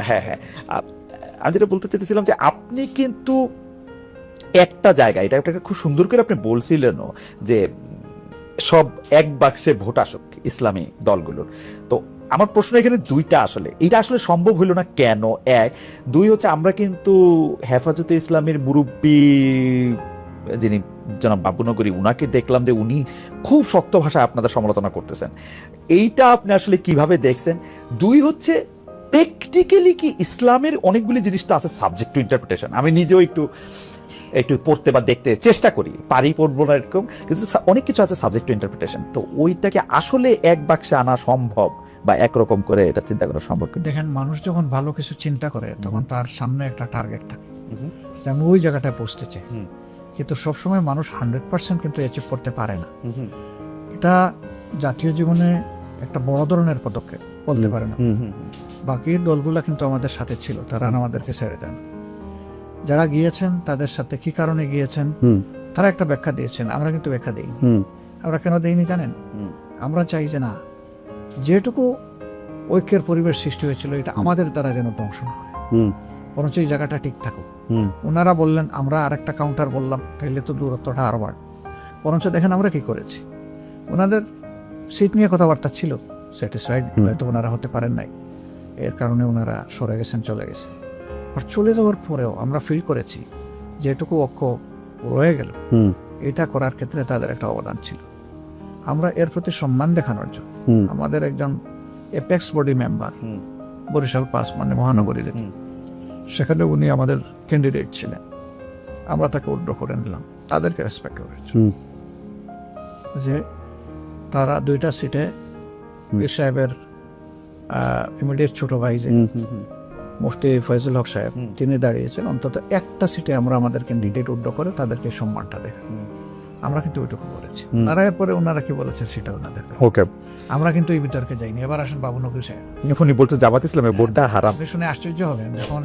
হ্যাঁ, হ্যাঁ। আপ- আমি যেটা বলতে চাইতেছিলাম যে আপনি কিন্তু একটা জায়গায় এটা একটা খুব সুন্দর করে আপনি বলছিলেনও যে সব এক বাক্সে ভোট আসুক ইসলামী দলগুলোর। তো আমার প্রশ্ন এখানে দুইটা, আসলে এটা আসলে সম্ভব হইল না কেন? এক, দুই হচ্ছে আমরা কিন্তু হেফাজতে ইসলামের মুরব্বী যিনি জনাব বাবুনগরী, উনাকে দেখলাম যে উনি খুব শক্ত ভাষায় আপনাদের সমালোচনা করতেছেন। এইটা আপনি আসলে কিভাবে দেখছেন? দুই হচ্ছে প্র্যাকটিক্যালি কি ইসলামের অনেকগুলি জিনিস তো আছে সাবজেক্ট টু ইন্টারপ্রিটেশন, আমি নিজেও একটু একটু পড়তে বা দেখতে চেষ্টা করি, পারি পড়বো না এরকম, কিন্তু অনেক কিছু আছে সাবজেক্ট টু ইন্টারপ্রিটেশন। তো ওইটাকে আসলে এক বাক্সে আনা সম্ভব বা একরকম করে এটা চিন্তা করা সম্ভব কিনা? দেখেন, মানুষ যখন ভালো কিছু চিন্তা করে তখন তার সামনে একটা টার্গেট থাকে, হুম, যে আমি ওই জায়গাটায় পৌঁছতে চাই। হুম, কিন্তু সবসময় মানুষ 100% কিন্তু অ্যাচিভ করতে পারে না। হুম, এটা জাতীয় জীবনে একটা বড় ধরনের পদক্ষেপ বলতে পারে না। হুম, হুম, বাকি দলগুলা কিন্তু আমাদের সাথে ছিল, তারা আমাদেরকে ছেড়ে দেন। যারা গিয়েছেন তাদের সাথে কি কারণে গিয়েছেন হুম, তারা একটা ব্যাখ্যা দিয়েছেন, আমরা কিন্তু ব্যাখ্যা দিইনি। হুম, আমরা কেন দিইনি জানেন? হুম, আমরা চাই যে না, যেটুকু ঐক্যের পরিবেশ সৃষ্টি হয়েছিল এটা আমাদের দ্বারা যেন ধ্বংস না হয়, হুম, বরঞ্চ এই জায়গাটা ঠিক থাকুক। হুম, ওনারা বললেন, আমরা আরেকটা কাউন্টার বললাম, তাইলে তো দূরত্বটা আরো বাড়বে। বরঞ্চ দেখেন আমরা কি করেছি, ওনাদের সিট নিয়ে কথাবার্তা ছিল, স্যাটিসফাইড হয়তো ওনারা হতে পারেন নাই, এর কারণে ওনারা সরে গেছেন, চলে গেছেন। আর চলে যাওয়ার পরেও আমরা ফিল করেছি যেটুকু ঐক্য রয়ে গেল, হুম, এটা করার ক্ষেত্রে তাদের একটা অবদান ছিল। আমরা এর প্রতি সম্মান দেখানোর জন্য হুম, আমাদের একজন এপেক্স বডি মেম্বার হুম, বরিশাল পাস মানে মহানগরী যেটি, হুম, সেখানে উনি আমাদের ক্যান্ডিডেট ছিলেন, আমরা তাকে উড্র করে নিলাম, তাদেরকে রেসপেক্ট করেছি। হুম, যে তারা দুইটা সিটে পীর সাহেবের ইমিডিয়েট ছোট ভাই যে হুম, হুম, হুম, মুফতি ফয়জুল হক সাহেব, হুম। তিনি দাঁড়িয়েছেন, অন্তত একটা সিটে আমরা আমাদের ক্যান্ডিডেট উড্র করে তাদেরকে সম্মানটা দেখাই। হুম। আমরা কিন্তু ওইটুকু বলেছি। হুম। তারা এরপরে ওনারা কি বলেছেন সেটা ওনাদের ব্যাপার। ওকে। আমরা কিন্তু এই বিতর্কে যাইনি। এবার আসেন বাবুনগরী সাহেব। উনি বলছে জামাত ইসলামের ভোট দেওয়া হারাম। আপনি শুনে আশ্চর্য হবেন, যখন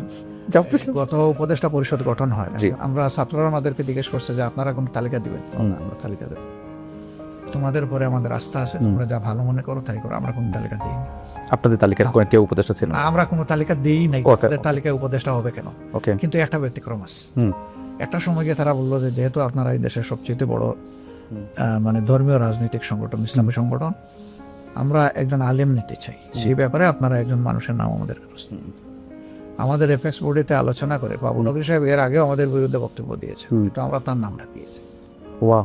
জামাত ইসলাম গত উপদেষ্টা পরিষদ গঠন হয়, জি। আমরা ছাত্ররা আমাদেরকে জিজ্ঞেস করছে যে আপনারা কোন তালিকা দিবেন? আমরা তালিকা দেব, তোমাদের উপরে আমাদের আস্থা আছে, তোমরা যা ভালো মনে করো তাই করো, আমরা কোনো তালিকা দিইনি। আপনাদের তালিকার কোনো কেউ উপদেষ্টা ছিল না? না, আমরা কোনো তালিকা দিই নাই। Okay. তাদের তালিকায় উপদেষ্টা হবে কেন? ওকে। কিন্তু একটা ব্যতিক্রম আছে। হুম। একটা সময় গিয়ে তারা বললো যে যেহেতু আপনারা এই দেশের সবচেয়ে বড় হুম। মানে ধর্মীয় রাজনৈতিক সংগঠন, ইসলামী সংগঠন, আমরা একজন আলেম নিতে চাই, সেই ব্যাপারে আপনারা একজন মানুষের নাম আমাদের আমাদের এফএক্স বোর্ডেতে আলোচনা করে বাবুনগরী সাহেব এর আগেও আমাদের বিরুদ্ধে বক্তব্য দিয়েছে, কিন্তু আমরা তার নামটা দিয়েছি। ওয়াও।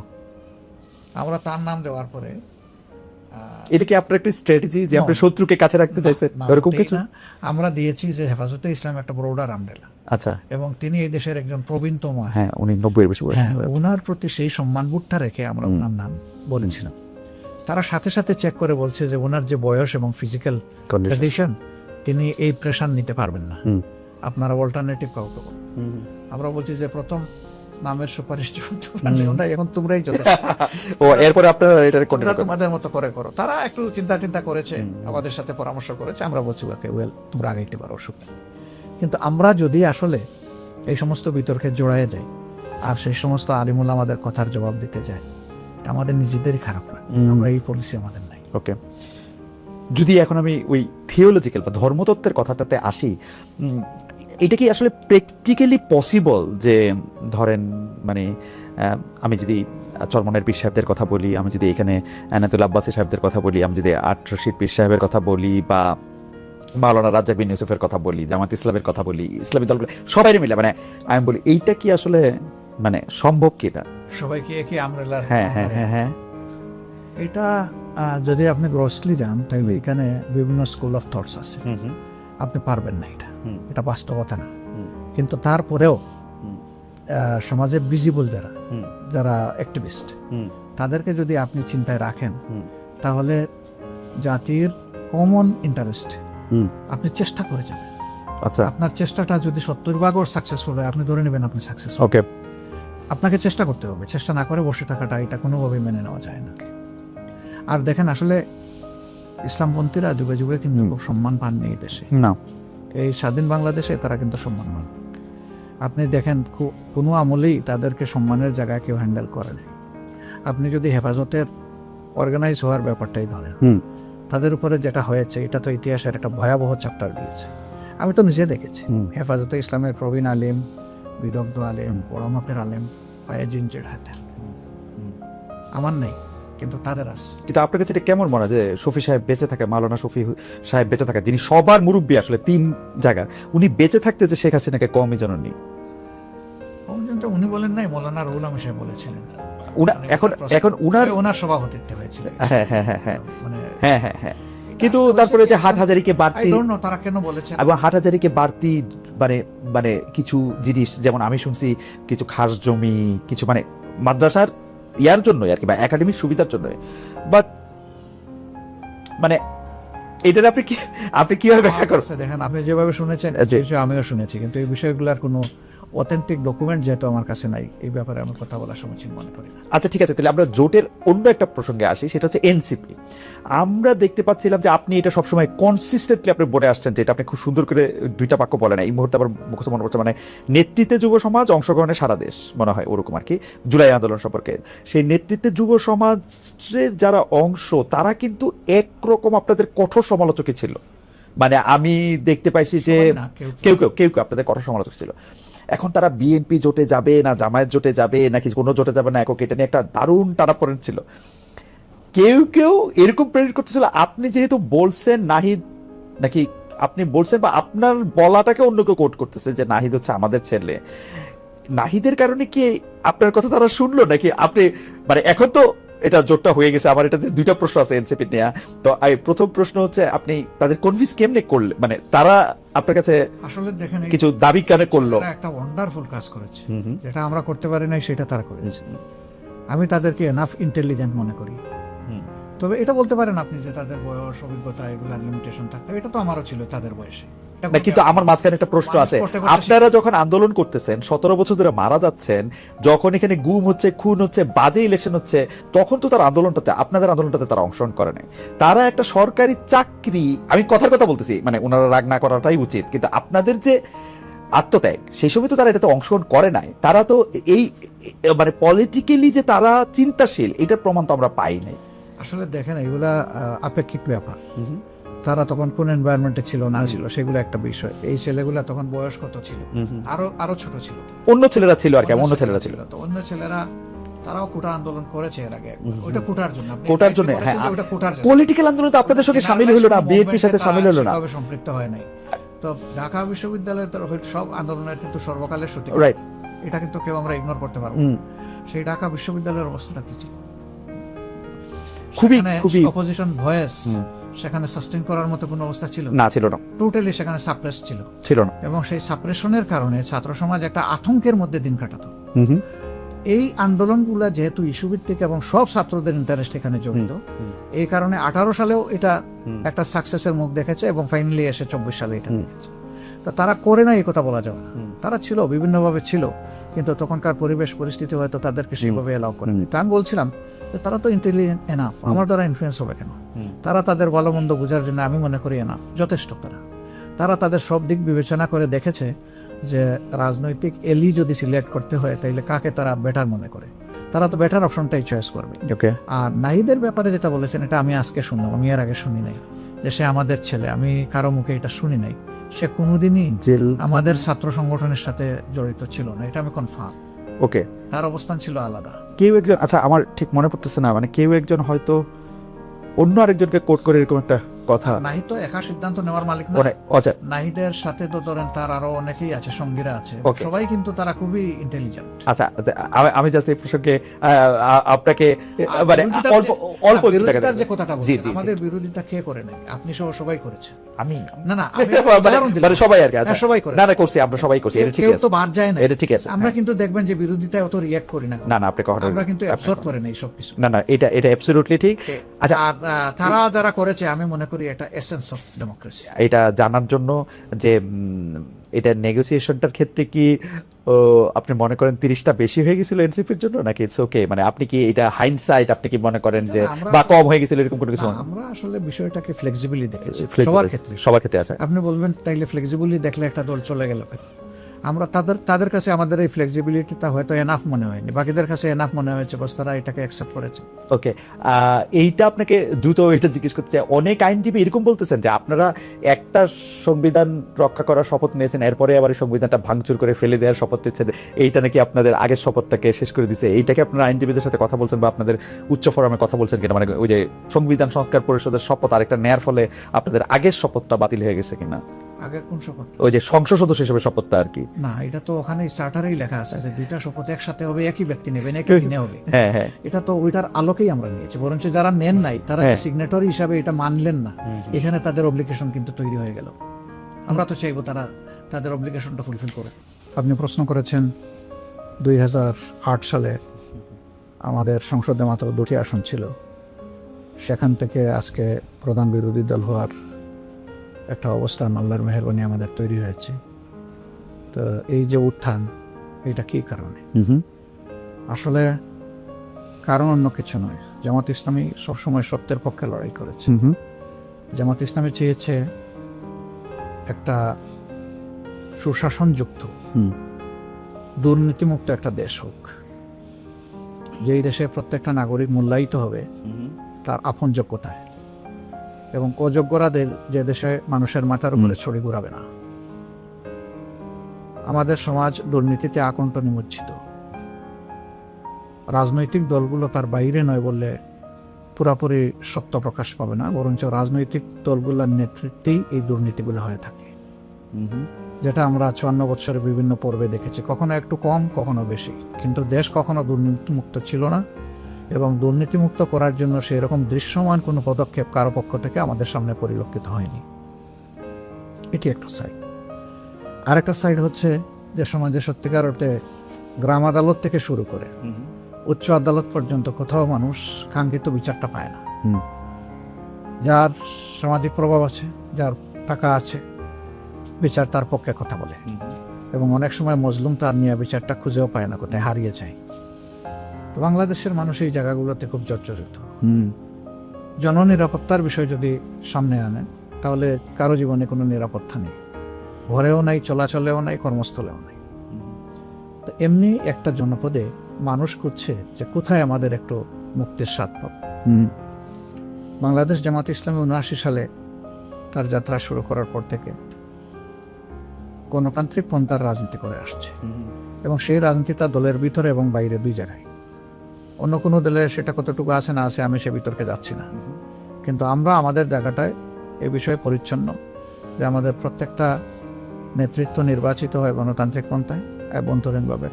আমরা তার নাম দেওয়ার পরে এটা কি আপনার একটা স্ট্র্যাটেজি যে আপনি No. শত্রুকে কাছে রাখতে চাইছেন না, এরকম মোটেই কিছু? না। আমরা দিয়েছি যে হেফাজতে ইসলাম একটা ব্রোডার আমরেলা, আচ্ছা। এবং তিনি এই দেশের একজন প্রবীণতম। হ্যাঁ, উনি 90 এর বেশি বয়স। হ্যাঁ, ওনার প্রতি সেই সম্মান বুটটা রেখে আমরা ওনার নাম বলেছিলাম। তারা সাথে সাথে চেক করে বলছে যে ওনার যে বয়স এবং ফিজিক্যাল কন্ডিশন, তিনি এই প্রেশার নিতে পারবেন না, হুম। আপনারা অল্টারনেটিভ কাউকে বলুন। আমরা বলছি যে প্রথম নামের সুপারিশ এখন তোমরাই যথেষ্ট, ও এরপরে আপনারা এটা তোমরা কন্টিনিউ করেন। তোমাদের মতো করে করো। তারা একটু চিন্তা করেছে, আমাদের সাথে পরামর্শ করেছে, আমরা বলছি ওকে ওয়েল, তোমরা আগাইতে পারো, অসুবিধা নেই। কিন্তু আমরা যদি আসলে এই সমস্ত বিতর্কে জড়ায় যাই আর সেই সমস্ত আলিমুল আমাদের কথার জবাব দিতে যায়, আমাদের নিজেদেরই খারাপ লাগে। আমরা এই পলিসি আমাদের নাই। ওকে। যদি এখন আমি ওই থিওলজিক্যাল বা ধর্মতত্ত্বের কথাটাতে আসি, এটা কি আসলে প্র্যাকটিক্যালি পসিবল যে ধরেন মানে আমি যদি চরমনের পীর সাহেবদের কথা বলি, আমি যদি এখানে আনাতুল আব্বাসী সাহেবদের কথা বলি, আমি যদি আট রশিদ পীর সাহেবের কথা বলি, বা মাওলানা রাজ্জাক বিন ইউসুফের কথা বলি, জামাত ইসলামের কথা বলি, ইসলামী দলগুলো সবাই মিলে মানে আমি বলি এইটা কি আসলে মানে সম্ভব কি না? সবাইকে একই আমরেলার, হ্যাঁ, হ্যাঁ, হ্যাঁ, হ্যাঁ। এটা যদি আপনি গ্রসলি যান তাহলে এখানে বিভিন্ন স্কুল অফ থটস আছে, আপনি পারবেন না, এটা বাস্তবতা না। কিন্তু তারপরেও সমাজে ভিজিবল যারা অ্যাক্টিভিস্ট, তাদেরকে যদি আপনি চিন্তায় রাখেন, তাহলে জাতির কমন ইন্টারেস্ট আপনি চেষ্টা করে যাবেন। আচ্ছা। আপনার চেষ্টাটা যদি 70% সাকসেসফুল হয়, আপনি ধরে নেবেন আপনি সাকসেসফুল। ওকে। আপনাকে চেষ্টা করতে হবে, চেষ্টা না করে বসে থাকাটা এটা কোনোভাবেই মেনে নেওয়া যায় না। আর দেখেন, আসলে ইসলামপন্থীরা যুগে যুগে কিন্তু সম্মান পাননি এই দেশে, না। এই স্বাধীন বাংলাদেশে তারা কিন্তু সম্মান পান। আপনি দেখেন কোনো আমলেই তাদেরকে সম্মানের জায়গায় কেউ হ্যান্ডেল করে নাই। আপনি যদি হেফাজতের অর্গানাইজ হওয়ার ব্যাপারটাই ধরেন, তাদের উপরে যেটা হয়েছে এটা তো ইতিহাসের একটা ভয়াবহ চ্যাপ্টার দিয়েছে। আমি তো নিজে দেখেছি হেফাজতে ইসলামের প্রবীণ আলেম, বিদগ্ধ আলেম, বড় মাপের আলেম পায়ে জিনজের হাতে। আমার নেই, কিন্তু তাদের আছে। কিন্তু আপনার কাছে এটা কেমন মনে হয় যে শফি সাহেব বেঁচে থাকে, মাওলানা শফি সাহেব বেঁচে থাকে, যিনি সবার মুরব্বী আসলে 3 জায়গা, উনি বেঁচে থাকতে যে শেখ হাসিনাকে কমই জানাননি? উনি বলেন নাই, মৌলানা রুহুল আমিন সাহেব বলেছিলেন। এখন ওনার সভাপতিত্বে হয়েছিল। হ্যাঁ হ্যাঁ হ্যাঁ হ্যাঁ মানে হ্যাঁ হ্যাঁ হ্যাঁ। কিন্তু তারপরে যে হাটহাজারীকে বাড়তি, তারা কেন বলেছে, এবং হাটহাজারীকে বাড়তি মানে মানে কিছু জিনিস, যেমন আমি শুনছি কিছু খাস জমি, কিছু মানে মাদ্রাসার ইয়ার জন্য আর কি, বা একাডেমির সুবিধার জন্য, বাট মানে এটার আপনি কিভাবে ব্যাখ্যা করছেন? দেখেন, আপনি যেভাবে শুনেছেন আমিও শুনেছি, কিন্তু এই বিষয়গুলোর কোনো অথেন্টিক ডকুমেন্ট যেহেতু আমার কাছে নাই, এই ব্যাপারে আমি কথা বলা সমীচীন মনে করি না। আচ্ছা ঠিক আছে, তাহলে আমরা জোটের অন্য একটা প্রসঙ্গে আসি, সেটা হচ্ছে এনসিপি। আমরা দেখতে পাচ্ছিলাম যে আপনি এটা সবসময় কনসিস্টেন্টলি আপনি বলে আসছেন, যে এটা আপনি খুব সুন্দর করে 2টা বাক্য বলেন, এই মুহূর্তে আবার মুখস্থ মনে পড়ছে, মানে নেতৃত্বে যুব সমাজ, অংশগ্রহণে সারা দেশ, মনে হয় ওরকম আর কি, জুলাই আন্দোলন সম্পর্কে। সেই নেতৃত্বে যুব সমাজের যারা অংশ, তারা কিন্তু একরকম আপনাদের কঠোর সমালোচকই ছিল। মানে আমি দেখতে পাইছি যে কেউ কেউ আপনাদের কঠোর সমালোচক ছিল। এখন তারা বিএনপি জোটে যাবে না জামায়াত জোটে যাবে নাকি কোনো জোটে যাবে না একক, এটা নিয়ে একটা দারুণ টানাপোড়েন ছিল। কেউ এরকম প্রেরিত করতেছিল, আপনি যেহেতু বলছেন নাহিদ, নাকি আপনি বলছেন বা আপনার বলাটাকে অন্য কেউ কোট করতেছে যে নাহিদ হচ্ছে আমাদের ছেলে, নাহিদের কারণে কি আপনার কথা তারা শুনলো নাকি আপনি, মানে এখন তো এটা জোটটা হয়ে গেছে, আবার এটাতে 2টা প্রশ্ন আছে এনসিপি নিয়ে। তো প্রথম প্রশ্ন হচ্ছে, আপনি তাদের কনভিন্স কেমনে করলে, মানে তারা আপনার কাছে আসলে দেখেন কিছু দাবি কেন করলো? একটা ওয়ান্ডারফুল কাজ করেছে, যেটা আমরা করতে পারি নাই সেটা তারা করেছে। আমি তাদেরকে এনাফ ইন্টেলিজেন্ট মনে করি। তবে এটা বলতে পারেন আপনি যে তাদের বয়স, অভিজ্ঞতা, এগুলার লিমিটেশন থাকতে, এটা তো আমারও ছিল তাদের বয়সে। কিন্তু আমার মাঝখানে একটা প্রশ্ন আছে, আপনারা যখন আন্দোলন করতেছেন, 17 বছর ধরে মারা যাচ্ছেন, যখন এখানে গুম হচ্ছে, খুন হচ্ছে, বাজে ইলেকশন হচ্ছে, তখন তো তার আন্দোলনটাতে, আপনাদের আন্দোলনটাতে তারা অংশগ্রহণ করে নাই। তারা একটা সরকারি চাকরি, আমি কথার কথা বলতেছি, মানে ওনারা রাগ না করাটাই উচিত, কিন্তু আপনাদের যে আত্মত্যাগ, সেই সময় তো তারা এটাতে অংশগ্রহণ করে নাই। তারা তো এই মানে পলিটিক্যালি যে তারা চিন্তাশীল, এটার প্রমাণ তো আমরা পাই নাই। আসলে দেখেন, এগুলা আপেক্ষিক ব্যাপার। তারা তখন কোন এনভায়রনমেন্টে ছিল না ছিল সেগুলো একটা বিষয়। এই ছেলেগুলা তখন বয়স কত ছিল, আরো ছোট ছিল, অন্য ছেলেরা ছিল আর কি, অন্য ছেলেরা ছিল, তো অন্য ছেলেরা তারাও কোটা আন্দোলন করেছে এর আগে। ওটা কোটার জন্য, কোটার জন্য, হ্যাঁ, পলিটিক্যাল আন্দোলন তো আপনাদের সঙ্গে শামিল হলো না, বিএনপির সাথে শামিল হলো না, সম্পৃক্ত হয় নাই। তো ঢাকা বিশ্ববিদ্যালয়ের সব আন্দোলনের কিন্তু সর্বকালের সত্যি, রাইট, এটা কিন্তু কেউ আমরা ইগনোর করতে পারবো। সেই ঢাকা বিশ্ববিদ্যালয়ের অবস্থাটা কি ছিল? খুবই অপোজিশন ভয়েস সেখানে সাস্টেইন করার মতো কোনো অবস্থা ছিল না, ছিল না, টোটালি সেখানে সাপ্রেস ছিল না, এবং সেই সাপ্রেশনের কারণে ছাত্র সমাজ একটা আতঙ্কের মধ্যে দিন কাটাতো। এই আন্দোলনগুলো যেহেতু ইস্যু ভিত্তিক এবং সব ছাত্রদের ইন্টারেস্ট এখানে জড়িত, এই কারণে 18 সালেও এটা একটা সাকসেসের মুখ দেখেছে এবং ফাইনালি এসে 24 সালে এটা দেখেছে। তো তারা করে না এই কথা বলা যাবে না, তারা ছিল, বিভিন্নভাবে ছিল, কিন্তু তখনকার পরিবেশ পরিস্থিতি হয়তো তাদেরকে সেভাবে এলাও করে। আমি বলছিলাম যে তারা তো ইন্টেলিজেন্ট এনাফ, আমার দ্বারা ইনফ্লুয়েন্স হবে কেন? তারা তাদের ভালো মন্দ বোঝার জন্য আমি মনে করি এনাফ, যথেষ্ট। তারা তাদের সব দিক বিবেচনা করে দেখেছে যে রাজনৈতিক এলি যদি সিলেক্ট করতে হয় তাইলে কাকে তারা বেটার মনে করে, তারা তো বেটার অপশনটাই চয়েস করবে। আর নাহিদের ব্যাপারে যেটা বলেছেন, এটা আমি আজকে শুনলাম, আমি এর আগে শুনি নাই যে সে আমাদের ছেলে। আমি কারো মুখে এটা শুনি নাই। সে কোনোদিনই আমাদের ছাত্র সংগঠনের সাথে জড়িত ছিল না, এটা আমি কনফার্ম। ওকে, তার অবস্থান ছিল আলাদা। কেউ একজন, আচ্ছা আমার ঠিক মনে পড়তেছে না, মানে কেউ একজন হয়তো অন্য আরেকজনকে কোট করে এরকম একটা কথা। নাহিদ তো একা সিদ্ধান্ত নেওয়ার মালিক না। নাহিদের সাথে তো ধরেন তার আরো অনেকেই আছে, সঙ্গীরা আছে, সবাই কিন্তু তারা খুবই ইন্টেলিজেন্ট। আচ্ছা, আমি জাস্ট এই প্রসঙ্গে আপনাকে মানে অল্প বিরোধিতার যে কথাটা বলছি, আমাদের বিরোধিতা কে করে নাই? আপনি সহ সবাই করেছে। আমি না মানে সবাই আর কি, আচ্ছা সবাই করে, না করছি, আমরা সবাই করছি, এটা ঠিক আছে, কেউ তো বাদ যায় না, এটা ঠিক আছে। আমরা কিন্তু দেখবেন যে বিরোধিতায় অত রিঅ্যাক্ট করি না, না আপনি কথা, আমরা কিন্তু অ্যাবসর্ব করে নেই সবকিছু। না এটা অ্যাবসলিউটলি ঠিক। আচ্ছা, তারা যারা করেছে আমি মনে করি এটা এসেন্স অফ ডেমোক্রেসি। এটা জানার জন্য যে এটা নেগোসিয়েশনটার ক্ষেত্রে কি আপনি মনে করেন 30টা বেশি হয়ে গেছিল এনসিপির জন্য, নাকি ইটস ওকে, মানে আপনি কি এটা হাইন্ডসাইট আপনি কি মনে করেন যে বা কম হয়ে গেছিল এরকম কোনো কিছু? আমরা আসলে বিষয়টাকে ফ্লেক্সিবলি দেখেছি, সবার ক্ষেত্রে আছে। আপনি বলবেন তাইলে ফ্লেক্সিবলি দেখলে একটা দল চলে গেল, আমরা তাদের কাছে আমাদের এই ফ্লেক্সিবিলিটিটা হয়তো এনাফ মনে হয়নি, বাকিদের কাছে এনাফ মনে হয়েছে, বস তারা এটাকে অ্যাকসেপ্ট করেছে। ওকে, এইটা আপনাকে দ্রুত এটা জিজ্ঞেস করতে চাই, অনেক আইনজীবী এরকম বলতেছেন যে আপনারা একটা সংবিধান রক্ষা করার শপথ নিয়েছেন, এরপরে আবার এই সংবিধানটা ভাঙচুর করে ফেলে দেওয়ার শপথ নিচ্ছেন, এইটা নাকি আপনাদের আগের শপথটাকে শেষ করে দিছে। এইটাকে আপনারা আইনজীবীদের সাথে কথা বলছেন বা আপনাদের উচ্চ ফোরামে কথা বলছেন কিনা, মানে ওই যে সংবিধান সংস্কার পরিষদের শপথ আরেকটা নেয়ার ফলে আপনাদের আগের শপথটা বাতিল হয়ে গেছে কিনা? আগের কোন শপথ? ওই যে সংসদ সদস্য হিসেবে শপথটা আর কি। না, এটা তো ওখানে চার্টারেই লেখা আছে যে দুইটা শপথ একসাথে হবে, একই ব্যক্তি নেবেন, একই দিনে হবে। হ্যাঁ হ্যাঁ, এটা তো ওইটার আলোকেই আমরা নিয়েছি, বরঞ্চ যারা নেন নাই তারা হ্যাঁ। সিগনেটরি হিসাবে এটা মানলেন না, এখানে তাদের অব্লিগেশন কিন্তু তৈরি হয়ে গেল। আমরা তো চাইবো তারা তাদের অব্লিগেশনটা ফুলফিল করে। আপনি প্রশ্ন করেছেন 2008 সালে আমাদের সংসদে মাত্র 2টি আসন ছিল, সেখান থেকে আজকে প্রধান বিরোধী দল হওয়ার একটা অবস্থান আল্লাহর মেহেরবানি আমাদের তৈরি হয়েছে। তো এই যে উত্থান, এটা কি কারণে? আসলে কারণ অন্য কিছু নয়। জামাত ইসলামী সবসময় সত্যের পক্ষে লড়াই করেছে। জামাত ইসলামী চেয়েছে একটা সুশাসনযুক্ত, দুর্নীতিমুক্ত একটা দেশ হোক, যেই দেশে প্রত্যেকটা নাগরিক মূল্যায়িত হবে তার আপন যোগ্যতায়, এবং অযোগ্যরাদের যে দেশে মানুষের মাথার উপরে ছড়ি ঘুরাবে না। আমাদের সমাজ দুর্নীতিতে আকণ্ঠ নিমজ্জিত। রাজনৈতিক দলগুলো তার বাইরে নয় বললে পুরাপুরি সত্য প্রকাশ পাবে না, বরঞ্চ রাজনৈতিক দলগুলোর নেতৃত্বেই এই দুর্নীতিগুলো হয়ে থাকে, যেটা আমরা 54 বছরের বিভিন্ন পর্বে দেখেছি, কখনো একটু কম কখনো বেশি, কিন্তু দেশ কখনো দুর্নীতিমুক্ত ছিল না, এবং দুর্নীতিমুক্ত করার জন্য সেই রকম দৃশ্যমান কোনো পদক্ষেপ কারো পক্ষ থেকে আমাদের সামনে পরিলক্ষিত হয়নি। এটি একটা সাইড। আরেকটা সাইড হচ্ছে যে সমাজে সত্যিকার অর্থে গ্রাম আদালত থেকে শুরু করে উচ্চ আদালত পর্যন্ত কোথাও মানুষ কাঙ্ক্ষিত বিচারটা পায় না। যার সামাজিক প্রভাব আছে, যার টাকা আছে, বিচার তার পক্ষে কথা বলে, এবং অনেক সময় মজলুম তার নিয়ে বিচারটা খুঁজেও পায় না, কোথায় হারিয়ে যায়। তো বাংলাদেশের মানুষ এই জায়গাগুলোতে খুব জর্জরিত। জননিরাপত্তার বিষয় যদি সামনে আনে, তাহলে কারো জীবনে কোনো নিরাপত্তা নেই, ঘরেও নাই, চলাচলেও নাই, কর্মস্থলেও নাই। তো এমনি একটা জনপদে মানুষ খুঁজছে যে কোথায় আমাদের একটু মুক্তির স্বাদ পাব। বাংলাদেশ জামাত ইসলামী 79 সালে তার যাত্রা শুরু করার পর থেকে গণতান্ত্রিক পন্থার রাজনীতি করে আসছে, এবং সেই রাজনীতি তার দলের ভিতরে এবং বাইরে দুই জায়গায়। অন্য কোনো দলে সেটা কতটুকু আছে না আছে আমি সে বিতর্কে যাচ্ছি না, কিন্তু আমরা আমাদের জায়গাটায় এ বিষয়ে পরিচ্ছন্ন যে আমাদের প্রত্যেকটা নেতৃত্ব নির্বাচিত হয় গণতান্ত্রিক পন্থায় অভ্যন্তরীণভাবে,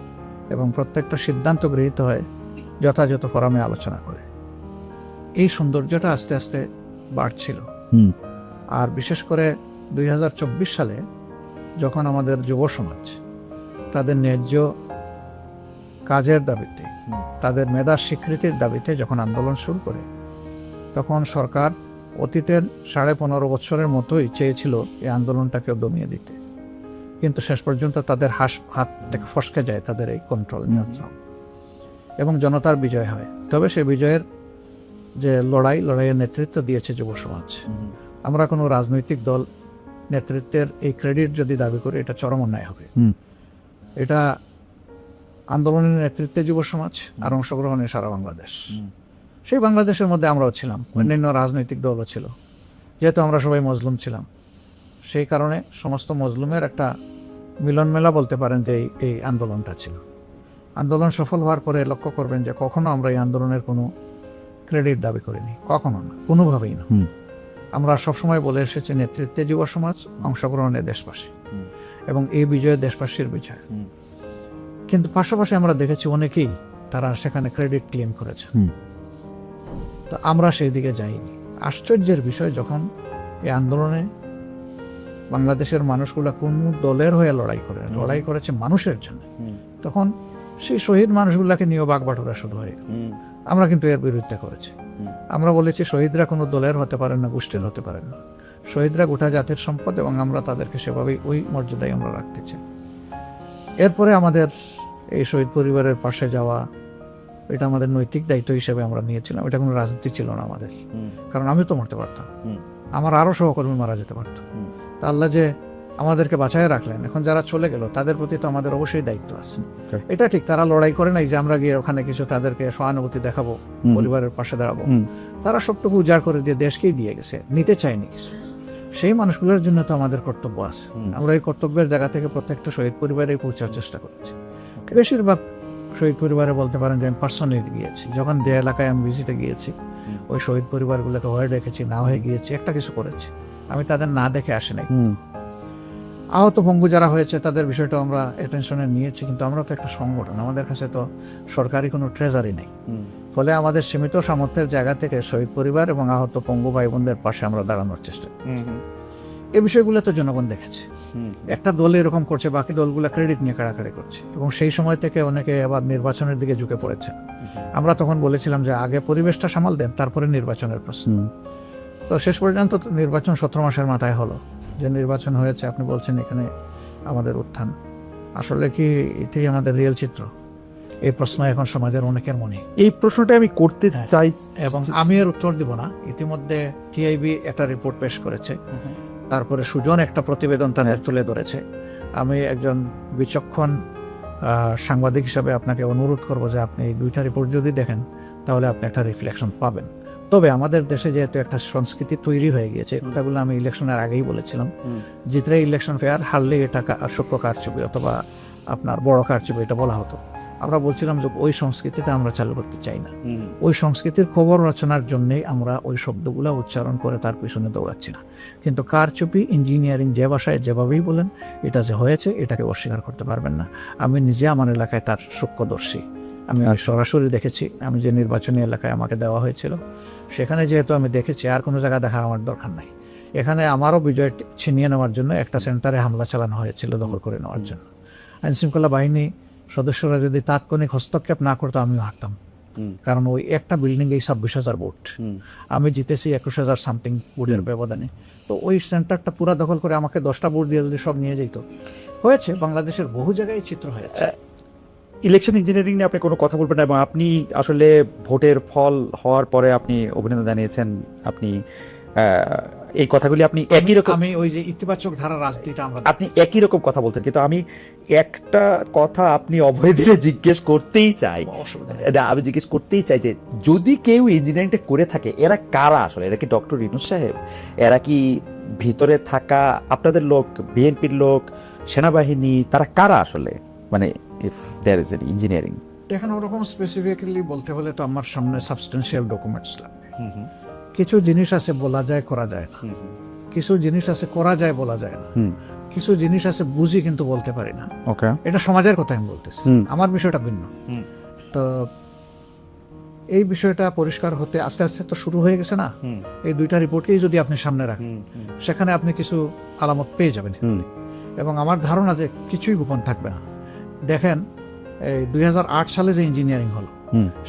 এবং প্রত্যেকটা সিদ্ধান্ত গৃহীত হয় যথাযথ ফোরামে আলোচনা করে। এই সৌন্দর্যটা আস্তে আস্তে বাড়ছিল। আর বিশেষ করে 2024 সালে যখন আমাদের যুব সমাজ তাদের ন্যায্য কাজের দাবিতে, তাদের মেধার স্বীকৃতির দাবিতে যখন আন্দোলন শুরু করে, তখন সরকার অতীতের 15.5 বছরের মতোই চেয়েছিল এই আন্দোলনটাকে দমিয়ে দিতে, কিন্তু শেষ পর্যন্ত তাদের হাত থেকে ফসকে যায় তাদের এই কন্ট্রোল, নিয়ন্ত্রণ, এবং জনতার বিজয় হয়। তবে সে বিজয়ের যে লড়াইয়ের নেতৃত্ব দিয়েছে যুব সমাজ। আমরা কোনো রাজনৈতিক দল নেতৃত্বের এই ক্রেডিট যদি দাবি করি, এটা চরম অন্যায় হবে। এটা আন্দোলনের নেতৃত্বে যুব সমাজ আর অংশগ্রহণে সারা বাংলাদেশ। সেই বাংলাদেশের মধ্যে আমরাও ছিলাম, অন্যান্য রাজনৈতিক দলও ছিল, যেহেতু আমরা সবাই মজলুম ছিলাম। সেই কারণে সমস্ত মজলুমের একটা মিলন মেলা বলতে পারেন যে এই আন্দোলনটা ছিল। আন্দোলন সফল হওয়ার পরে লক্ষ্য করবেন যে কখনো আমরা এই আন্দোলনের কোনো ক্রেডিট দাবি করিনি, কখনো না, কোনোভাবেই না। আমরা সবসময় বলে এসেছি নেতৃত্বে যুব সমাজ, অংশগ্রহণে দেশবাসী, এবং এই বিজয়ে দেশবাসীর বিজয়। কিন্তু পাশাপাশি আমরা দেখেছি অনেকেই তারা সেখানে ক্রেডিট ক্লেম করেছে, তো আমরা সেই দিকে যাইনি। আশ্চর্যের বিষয়, যখন এই আন্দোলনে বাংলাদেশের মানুষগুলা কোন দলের হয়ে লড়াই করেছে মানুষের জন্য, তখন সেই শহীদ মানুষগুলাকে নিয়েও বাগবাটোরা শুরু হয়ে গেল। আমরা কিন্তু এর বিরুদ্ধে করেছি। আমরা বলেছি শহীদরা কোনো দলের হতে পারেন না, গোষ্ঠীর হতে পারেন না, শহীদরা গোটা জাতির সম্পদ, এবং আমরা তাদেরকে সেভাবেই ওই মর্যাদায় আমরা রাখতে চাই। এরপরে আমাদের এই শহীদ পরিবারের পাশে যাওয়া, এটা আমাদের নৈতিক দায়িত্ব হিসেবে আমরা নিয়েছিলাম। এটা কোনো রাজনীতি ছিল না আমাদের, কারণ আমি তো মরতে পারতাম, আমার আরো সহকর্মী মারা যেতে পারত। তা আল্লাহ যে আমাদেরকে বাঁচায় রাখলেন, এখন যারা চলে গেল তাদের প্রতি তো আমাদের অবশ্যই দায়িত্ব আছে। Okay. এটা ঠিক, তারা লড়াই করে নাই যে আমরা গিয়ে ওখানে কিছু তাদেরকে সহানুভূতি দেখাবো, পরিবারের পাশে দাঁড়াবো। তারা সবটুকু উজাড় করে দিয়ে দেশকেই দিয়ে গেছে, নিতে চায়নি কিছু। সেই মানুষগুলোর জন্য তো আমাদের কর্তব্য আছে। আমরা এই কর্তব্যের জায়গা থেকে প্রত্যেকটা শহীদ পরিবারে পৌঁছার চেষ্টা করেছি। বেশিরভাগ শহীদ পরিবারে বলতে পারেন যে আমি পার্সোনালি গিয়েছি, যখন যে এলাকায় আমি ভিজিটে গিয়েছি ওই শহীদ পরিবারগুলোকে হয়ে রেখেছি, না হয়ে গিয়েছি, একটা কিছু করেছি, আমি তাদের না দেখে আসি নাই। আহত পঙ্গু যারা হয়েছে তাদের বিষয়টা আমরা অ্যাটেনশনে নিয়েছি, কিন্তু আমরা তো একটা সংগঠন, আমাদের কাছে তো সরকারি কোনো ট্রেজারি নেই। ফলে আমাদের সীমিত সামর্থ্যের জায়গা থেকে শহীদ পরিবার এবং আহত পঙ্গু ভাই বোনদের পাশে আমরা দাঁড়ানোর চেষ্টা করি। এই বিষয়গুলো তো জনগণ দেখেছে। একটা দল এরকম করছে, বাকি দলগুলো ক্রেডিট নিয়ে কাড়াকাড়ি করছে, এবং সেই সময় থেকে অনেকে আবার নির্বাচনের দিকে ঝুঁকে পড়েছে। আমরা তখন বলেছিলাম যে আগে পরিবেশটা সামাল দেন, তারপরে নির্বাচনের প্রশ্ন। তো শেষ পর্যন্ত নির্বাচন 17 মাসের মাথায় হলো, যে নির্বাচন হয়েছে। আপনি বলছেন এখানে আমাদের উত্থান, আসলে কি এটাই আমাদের রিয়েল চিত্র? এই প্রশ্ন এখন সমাজের অনেকের মনে। এই প্রশ্নটা আমি করতে চাই, এবং আমি এর উত্তর দিব না। ইতিমধ্যে টিআইবি একটা রিপোর্ট পেশ করেছে, তারপরে সুজন একটা প্রতিবেদন তাদের তুলে ধরেছে। আমি একজন বিচক্ষণ সাংবাদিক হিসাবে আপনাকে অনুরোধ করব যে আপনি এই দুইটা রিপোর্ট যদি দেখেন তাহলে আপনি একটা রিফ্লেকশন পাবেন। তবে আমাদের দেশে যেহেতু একটা সংস্কৃতি তৈরি হয়ে গিয়েছে, কথাগুলো আমি ইলেকশনের আগেই বলেছিলাম, জিতলে ইলেকশন ফেয়ার, হারলে এটা সূক্ষ্ম কারচুপি অথবা আপনার বড় কারচুপি, এটা বলা হতো। আমরা বলছিলাম যে ওই সংস্কৃতিটা আমরা চালু করতে চাই না। ওই সংস্কৃতির খবর রচনার জন্যই আমরা ওই শব্দগুলো উচ্চারণ করে তার পিছনে দৌড়াচ্ছি না। কিন্তু কারচুপি, ইঞ্জিনিয়ারিং যে ভাষায় যেভাবেই বলেন, এটা যে হয়েছে এটাকে অস্বীকার করতে পারবেন না। আমি নিজে আমার এলাকায় তার সূক্ষ্মদর্শী, আমি সরাসরি দেখেছি। আমি যে নির্বাচনী এলাকায় আমাকে দেওয়া হয়েছিল সেখানে যেহেতু আমি দেখেছি, আর কোনো জায়গা দেখার আমার দরকার নাই। এখানে আমারও বিজয় ছিনিয়ে নেওয়ার জন্য একটা সেন্টারে হামলা চালানো হয়েছিল, দখল করে নেওয়ার জন্য। আইনশৃঙ্খলা বাহিনী সদস্যরা যদি তাৎক্ষণিক হস্তক্ষেপ না করতো আমিও হারতাম, কারণ ওই একটা বিল্ডিং এই 26,000 ভোট, আমি জিতেছি 21,000 সামথিং ভোটের ব্যবধানে। তো ওই সেন্টারটা পুরা দখল করে আমাকে 10টা ভোট দিয়ে যদি সব নিয়ে যেত, হয়েছে বাংলাদেশের বহু জায়গায় চিত্র হয়েছে। ইলেকশন ইঞ্জিনিয়ারিং নিয়ে আপনি কোনো কথা বলবেন না, এবং আপনি আসলে ভোটের ফল হওয়ার পরে আপনি অভিনন্দন জানিয়েছেন। আপনি এই কথাগুলি আপনি একই রকম, আমি ওই যে ইতিবাচক ধারা রাজনীতিটা আপনি একই রকম কথা বলতেন, কিন্তু আমি একটা কথা আপনি অভয় দিলে জিজ্ঞেস করতেই চাই। আমি জিজ্ঞেস করতেই চাই যে যদি কেউ ইঞ্জিনিয়ারিংটা করে থাকে, এরা কারা আসলে? এরা কি ডক্টর ইউনূস সাহেব? এরা কি ভিতরে থাকা আপনাদের লোক, বিএনপির লোক, সেনাবাহিনী? তারা কারা আসলে? মানে if there is an engineering. দেখেন, ওরকম স্পেসিফিক্যালি বলতে হলে তো আমার সামনে সাবস্টেন্সিয়াল ডকুমেন্টস লাগবে। কিছু জিনিস আছে বলা যায়, করা যায় না। কিছু জিনিস আছে করা যায়, বলা যায় না। কিছু জিনিস আছে বুঝি কিন্তু বলতে পারি না। এটা সমাজের কথা আমি বলতেছি, আমার বিষয়টা ভিন্ন। তো এই বিষয়টা পরিষ্কার হতে আস্তে আস্তে তো শুরু হয়ে গেছে না? এই দুইটা রিপোর্টকেই যদি আপনি সামনে রাখেন, সেখানে আপনি কিছু আলামত পেয়ে যাবেন। এবং আমার ধারণা যে কিছুই গোপন থাকবে না। দেখেন, এই 2008 সালে যে ইঞ্জিনিয়ারিং হলো,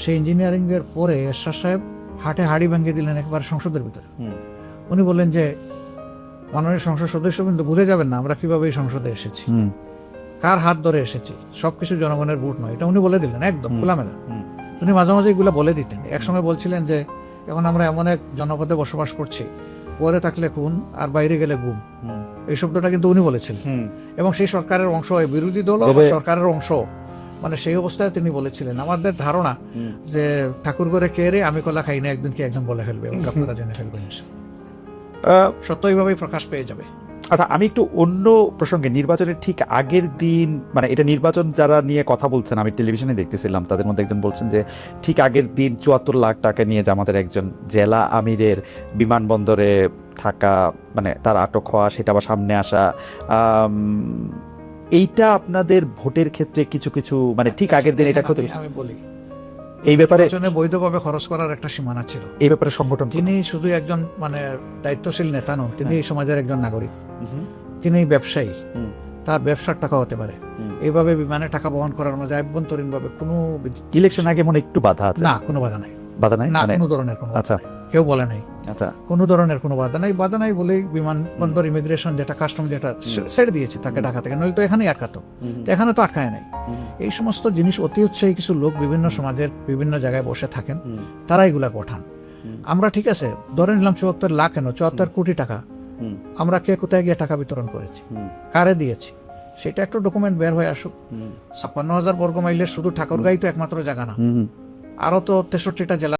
সেই ইঞ্জিনিয়ারিং এর পরে এরশাদ সাহেব হাটে হাড়ি ভেঙে দিলেন একেবারে সংসদের ভিতরে। উনি বললেন যে মাননীয় সংসদ সদস্য কিন্তু ভুলে যাবেন না আমরা কিভাবে এই সংসদে এসেছি, কার হাত ধরে এসেছি, সবকিছু জনগণের ভোট নয়, এটা উনি বলে দিলেন একদম খোলামেলা। উনি মাঝে মাঝে এগুলো বলে দিতেন। একসময় বলছিলেন যে এখন আমরা এমন এক জনপদে বসবাস করছি, পরে থাকলে খুন আর বাইরে গেলে গুম, এই শব্দটা কিন্তু উনি বলেছিলেন। এবং সেই সরকারের অংশ, বিরোধী দল সরকারের অংশ, মানে সেই অবস্থায় তিনি বলেছিলেন। আমাদের ধারণা যে ঠাকুর ঘরে কে রে, আমি কলা খাই না, একদিন কি একজন বলে ফেলবে, আপনারা জেনে ফেলবেন, সত্য এইভাবেই প্রকাশ পেয়ে যাবে। আচ্ছা, আমি একটু অন্য প্রসঙ্গে, নির্বাচনের ঠিক আগের দিন, মানে এটা নির্বাচন যারা নিয়ে কথা বলছেন, আমি টেলিভিশনে দেখতেছিলাম, তাদের মধ্যে একজন বলছেন যে ঠিক আগের দিন 74 লাখ টাকা নিয়ে জামাতের একজন জেলা আমিরের বিমানবন্দরে থাকা, মানে তার আটক হওয়া, সেটা আবার সামনে আসা, এইটা আপনাদের ভোটের ক্ষেত্রে কিছু কিছু, মানে ঠিক আগের দিন এটা ক্ষতি। আমি বলি, এই ব্যাপারে বৈধভাবে খরচ করার একটা সীমানা ছিল। এই ব্যাপারে সংগঠন, তিনি শুধু একজন মানে দায়িত্বশীল নেতা নন, তিনি এই সমাজের একজন নাগরিক, তিনি ব্যবসায়ী, তার ব্যবসার টাকা হতে পারে। এইভাবে বিমানে টাকা বহন করার মাঝে আভ্যন্তরীণ ভাবে কোনো ইলেকশন আগে মনে একটু বাধা আছে? না, কোনো বাধা নাই। বাধা নাই না, কোনো ধরনের কোনো, আচ্ছা, কেউ বলে নাই। আচ্ছা, কোনো ধরনের কোনো বাধা নাই। বাধা নাই বলে বিমানবন্দর ইমিগ্রেশন যেটা কাস্টম যেটা ছেড়ে দিয়েছে তাকে ঢাকা থেকে, নইলে তো এখানেই আটকাতো। এখানে তো আটকায় নাই। এই সমস্ত জিনিস অতি উৎসাহী কিছু লোক বিভিন্ন সমাজের বিভিন্ন জায়গায় বসে থাকেন, তারা এগুলা পাঠান। আমরা ঠিক আছে ধরে নিলাম 74 লাখ, কেন 74 কোটি টাকা আমরা কে কোথায় গিয়ে টাকা বিতরণ করেছি, কারে দিয়েছি, সেটা একটা ডকুমেন্ট বের হয়ে আসুক। 56,000 বর্গ মাইলের শুধু ঠাকুরগাঁই তো একমাত্র জায়গা না, আরো তো 63টা জেলা